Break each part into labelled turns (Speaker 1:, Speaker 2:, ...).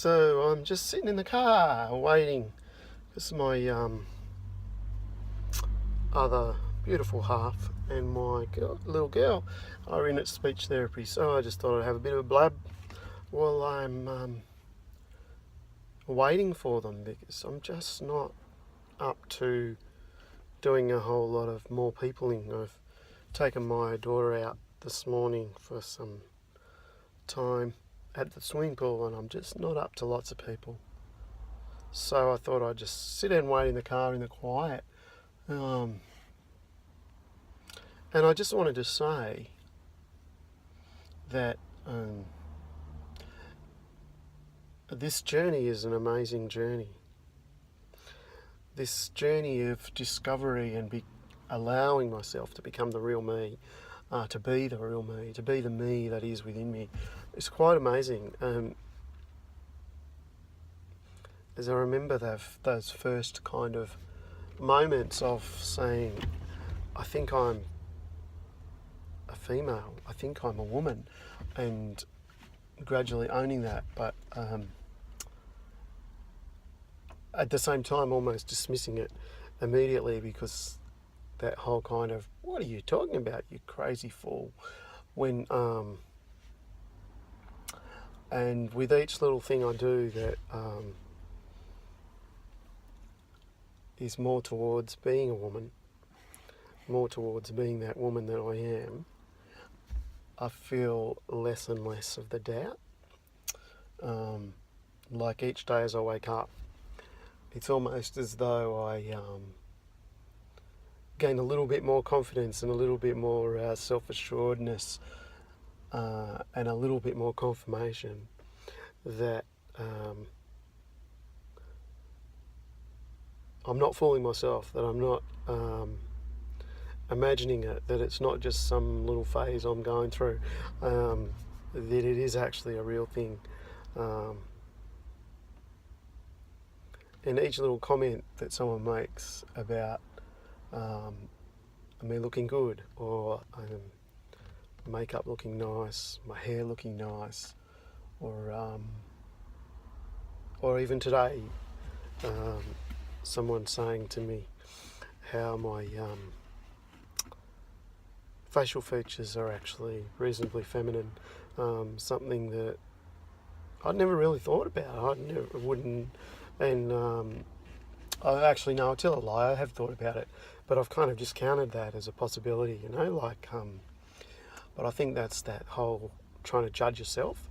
Speaker 1: So I'm just sitting in the car waiting because my other beautiful half and my little girl are in at speech therapy. So I just thought I'd have a bit of a blab while I'm waiting for them, because I'm just not up to doing a whole lot of more peopling. I've taken my daughter out this morning for some time at the swimming pool and I'm just not up to lots of people. So I thought I'd just sit and wait in the car in the quiet. And I just wanted to say that this journey is an amazing journey. This journey of discovery and allowing myself to become the real me, to be the real me, to be the me that is within me, is quite amazing. As I remember those first kind of moments of saying, I think I'm a female, I think I'm a woman, and gradually owning that, but at the same time almost dismissing it immediately, because that whole kind of, what are you talking about, you crazy fool, when and with each little thing I do that is more towards being a woman, more towards being that woman that I am, I feel less and less of the doubt. Like each day as I wake up, it's almost as though I gain a little bit more confidence and a little bit more self-assuredness and a little bit more confirmation that I'm not fooling myself, that I'm not imagining it, that it's not just some little phase I'm going through, that it is actually a real thing. And each little comment that someone makes about me looking good, or makeup looking nice, my hair looking nice, or even today, someone saying to me how my facial features are actually reasonably feminine, something that I'd never really thought about. I wouldn't, and I actually, no, I'll tell a lie, I have thought about it, but I've kind of discounted that as a possibility, but I think that's that whole trying to judge yourself.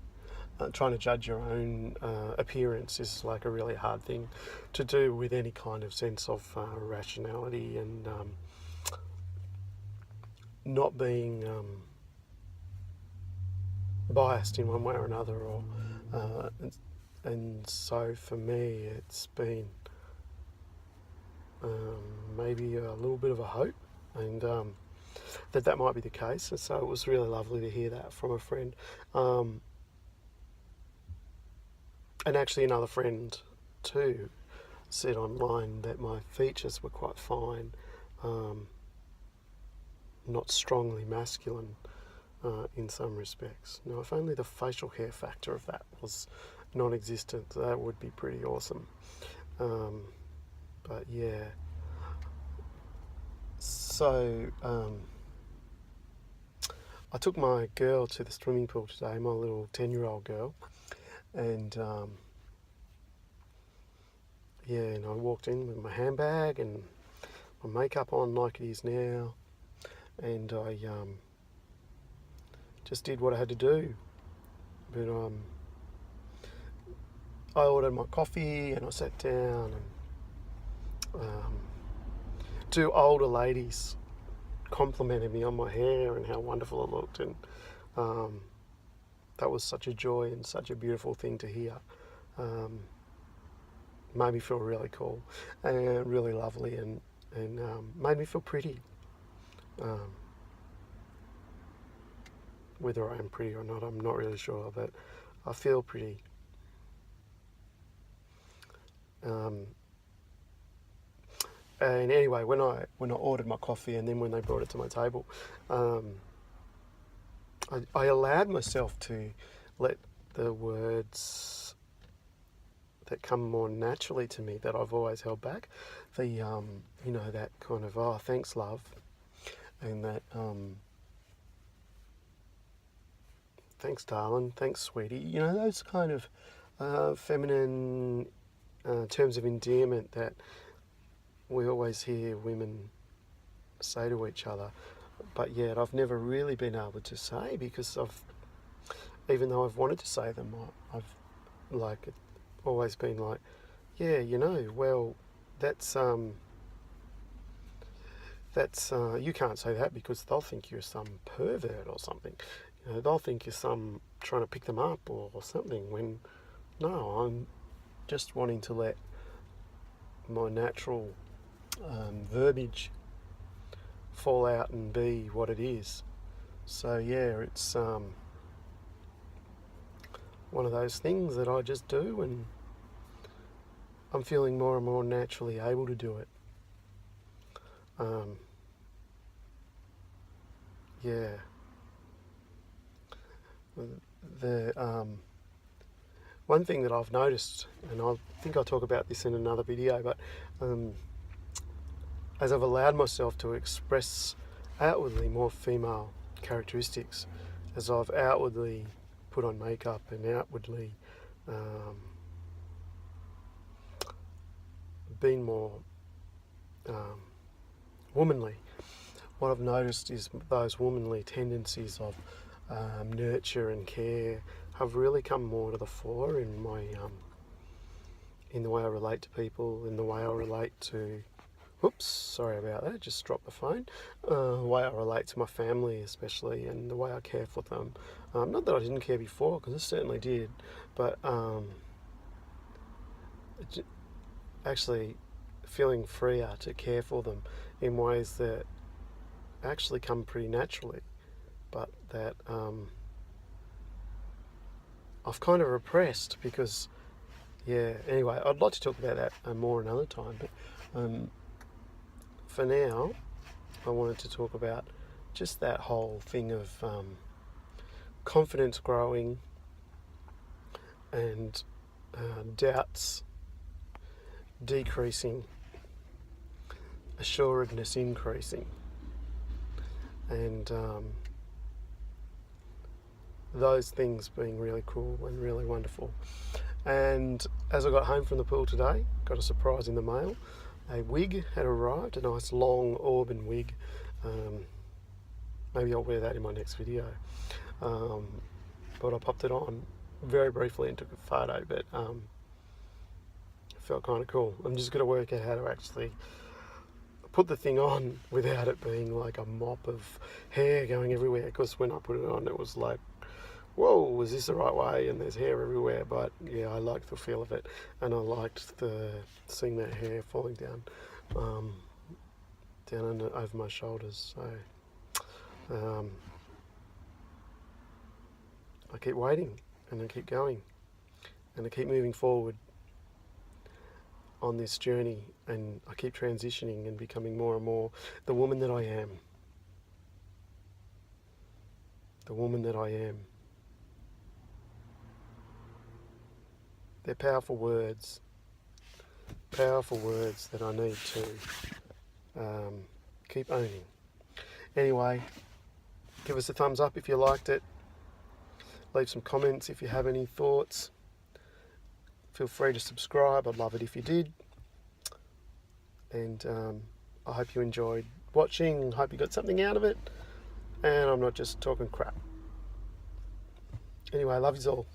Speaker 1: Trying to judge your own appearance is like a really hard thing to do with any kind of sense of rationality and not being biased in one way or another. And so for me, it's been maybe a little bit of a hope, and that might be the case. And so it was really lovely to hear that from a friend. And actually another friend too said online that my features were quite fine, not strongly masculine in some respects. Now, if only the facial hair factor of that was non-existent, that would be pretty awesome. But yeah, so I took my girl to the swimming pool today, my little 10-year-old girl, and and I walked in with my handbag and my makeup on like it is now, and I just did what I had to do. But I ordered my coffee and I sat down, and two older ladies complimented me on my hair and how wonderful it looked, and that was such a joy and such a beautiful thing to hear. Made me feel really cool and really lovely, and made me feel pretty. Whether I am pretty or not, I'm not really sure, but I feel pretty. And anyway, when I ordered my coffee and then when they brought it to my table, I allowed myself to let the words that come more naturally to me that I've always held back. The that kind of, oh, thanks love, and that thanks darling, thanks sweetie, those kind of feminine terms of endearment that we always hear women say to each other, but yet I've never really been able to say, because even though I've wanted to say them, I've always been like, yeah, well, that's you can't say that because they'll think you're some pervert or something. They'll think you're some trying to pick them up or something, when no, I'm just wanting to let my natural verbiage fall out and be what it is. So yeah, it's one of those things that I just do, and I'm feeling more and more naturally able to do it. Yeah. The one thing that I've noticed, and I think I'll talk about this in another video, but as I've allowed myself to express outwardly more female characteristics, as I've outwardly put on makeup and outwardly been more womanly, what I've noticed is those womanly tendencies of nurture and care have really come more to the fore in my in the way I relate to people, in the way I relate to oops, sorry about that, just dropped the phone. The way I relate to my family especially, and the way I care for them. Not that I didn't care before, because I certainly did, but actually feeling freer to care for them in ways that actually come pretty naturally, but that I've kind of repressed because, yeah, anyway, I'd like to talk about that more another time, but for now, I wanted to talk about just that whole thing of confidence growing and doubts decreasing, assuredness increasing, and those things being really cool and really wonderful. And as I got home from the pool today, got a surprise in the mail. A wig had arrived, a nice long auburn wig. Maybe I'll wear that in my next video. But I popped it on very briefly and took a photo, but it felt kind of cool. I'm just going to work out how to actually put the thing on without it being like a mop of hair going everywhere, because when I put it on it was like, whoa, is this the right way? And there's hair everywhere. But yeah, I liked the feel of it, and I liked seeing that hair falling down over my shoulders. So I keep waiting, and I keep going, and I keep moving forward on this journey, and I keep transitioning and becoming more and more the woman that I am. The woman that I am. They're powerful words that I need to keep owning. Anyway, give us a thumbs up if you liked it. Leave some comments if you have any thoughts. Feel free to subscribe. I'd love it if you did. And I hope you enjoyed watching. Hope you got something out of it. And I'm not just talking crap. Anyway, love yous all.